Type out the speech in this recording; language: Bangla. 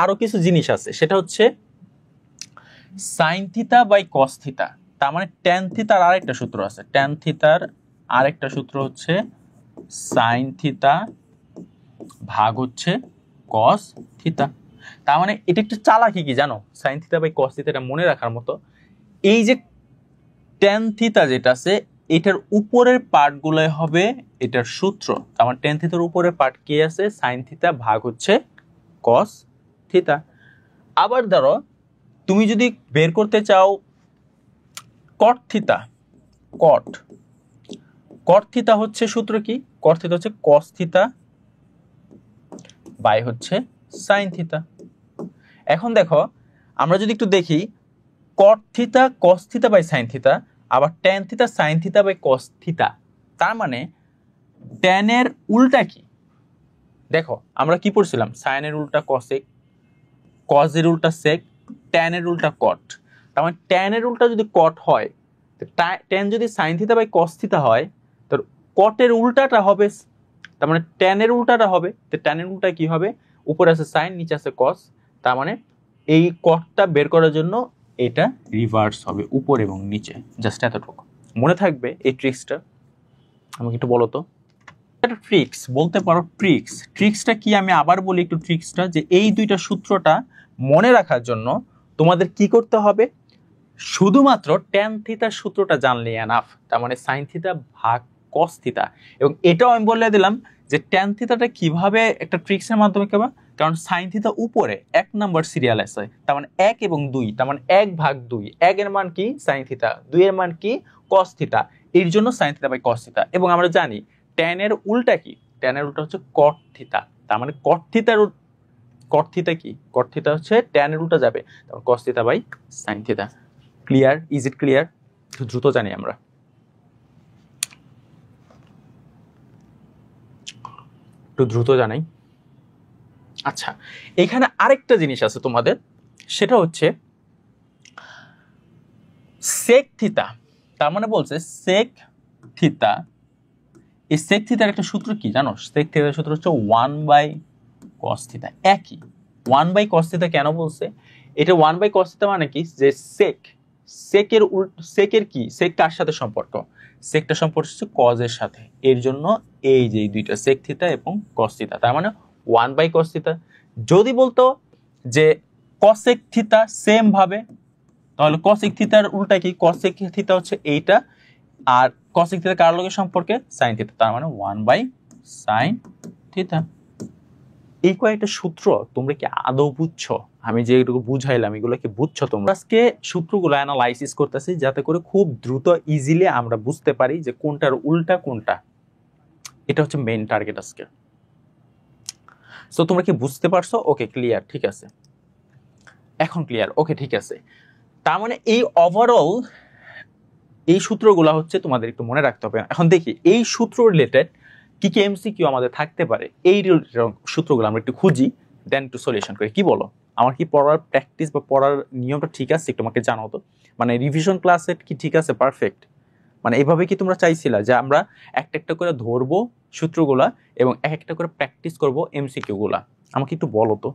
আরো কিছু জিনিস আছে, সেটা হচ্ছে sine theta by cos theta. তার মানে ট্যান থিটার আরেকটা সূত্র আছে, ট্যান থিটার আরেকটা সূত্র হচ্ছে সাইন থিটা ভাগ হচ্ছে কস থিটা। তার মানে এটা একটু চালাকি কি জানো, sine theta by cos theta, এটা মনে রাখার মতো। এই যে ট্যান থিটা যেটা আছে, এটার উপরের পার্ট গুলো হবে এটার সূত্র। তার মানে ট্যান থিটার উপরের পার্ট কি আছে, সাইন থিটা ভাগ হচ্ছে কস থিটা। আবার ধরো তুমি যদি বের করতে চাও কট থিটা, কট কট থিটা হচ্ছে সূত্র কি, কট থিটা হচ্ছে কস থিটা বাই হচ্ছে সাইন থিটা। এখন দেখো আমরা যদি একটু দেখি cot theta cos theta by sine theta, আবার tan theta sine theta by cos theta. তার মানে ট্যানের উল্টা কি, দেখো আমরা কি পড়ছিলাম, সাইনের উল্টা কসেক, কজের উল্টা সেক, ট্যানের উল্টা কট। তার মানে ট্যানের উল্টা যদি কট হয়, ট্যান যদি sine theta by cos theta হয়, তো কটের উল্টাটা হবে, তার মানে ট্যানের উল্টাটা হবে, তো ট্যানের উল্টা কি হবে, উপরে আছে সাইন নিচে আছে কস। তার মানে এই কটটা বের করার জন্য এটা রিভার্স হবে, উপর এবং নিচে। জাস্ট এতটুকু মনে থাকবে এই ট্রিক্সটা। আমাকে একটু বলো তো, একটা ট্রিক্স বলতে পারো, ট্রিক্সটা কি আমি আবার বলি একটু ট্রিক্সটা, যে এই দুইটা সূত্রটা মনে রাখার জন্য তোমাদের কি করতে হবে, শুধুমাত্র ট্যান থিটার সূত্রটা জানলে এনাফ। তার মানে সাইন থিটা ভাগ কস থিটা। এবং এটাও আমি বলে দিলাম যে ট্যান থিটাটা কিভাবে একটা ট্রিক্সের মাধ্যমে কেবা, কারণ সাইন থিটা উপরে 1 নাম্বার সিরিয়াল আছে, তার মানে 1 এবং 2, তার মানে 1 ভাগ 2, 1 এর মান কি সাইন থিটা, 2 এর মান কি কস থিটা, এর জন্য sine theta by cos theta. এবং আমরা জানি ট্যান এর উল্টা কি, ট্যান এর উল্টা হচ্ছে কট থিটা। তার মানে কট থিটা কি, কট থিটা হচ্ছে ট্যান এর উল্টা যাবে, তারপর cos theta by sine theta. Clear? Is it clear? একটু দ্রুত জানি আমরা, একটু দ্রুত জানাই। আচ্ছা, এখানে আরেকটা জিনিস আছে তোমাদের, সেটা হচ্ছে সেক থিটা। তার মানে বলছে সেক থিটা, এই সেক থিটার একটা সূত্র কি জানো, সেক থিটার সূত্র হচ্ছে 1 বাই কস থিটা। একই 1 বাই কস থিটা কেন বলছে, এটা 1 বাই কস থিটা মানে কি, যে সেকের কি, সেক কার সাথে সম্পর্ক, সেকটা সম্পর্ক হচ্ছে কজের সাথে, এর জন্য এই যে দুইটা সেক থিটা এবং কস থিটা, তার মানে 1 বাই কস থিটা। যদি বলতো যে কসেক থিটা সেম ভাবে, তাহলে কসেক থিটার উল্টা কি, কসেক থিটা হচ্ছে এইটা, আর কসেক থিটা কার লগে সম্পর্কে, সাইন থিটা, তার মানে 1 বাই সাইন থিটা। এই কয়েকটা সূত্র তোমরা কি আদৌ বুঝছো, আমি যেটুকু বুঝাইলাম এগুলো কি বুঝছো তোমরা? আজকে সূত্রগুলো অ্যানালাইসিস করতেছি যাতে করে খুব দ্রুত ইজিলি আমরা বুঝতে পারি যে কোনটার উল্টা কোনটা। এটা হচ্ছে মেইন টার্গেট আজকে। সো তোমরা কি বুঝতে পারছো? ওকে, ক্লিয়ার, ঠিক আছে, এখন ক্লিয়ার, ওকে ঠিক আছে। তার মানে এই ওভারঅল এই সূত্রগুলো হচ্ছে তোমাদের একটু মনে রাখতে হবে। এখন দেখি এই সূত্র রিলেটেড কি কি এমসিকিউ আমাদের থাকতে পারে, এই সূত্রগুলো আমরা একটু খুঁজি, দেন একটু সলিউশন করি। কি বলো, আমার কি পড়ার প্র্যাকটিস বা পড়ার নিয়মটা ঠিক আছে, একটু আমাকে জানাও তো। মানে রিভিশন ক্লাসে কি ঠিক আছে, পারফেক্ট? মানে এইভাবে কি তোমরা চাইছিলা যে আমরা একটা একটা করে ধরবো সূত্রগুলা এবং এক একটা করে প্র্যাকটিস করবো এমসিকিউ গুলা? আমাকে একটু বলো তো।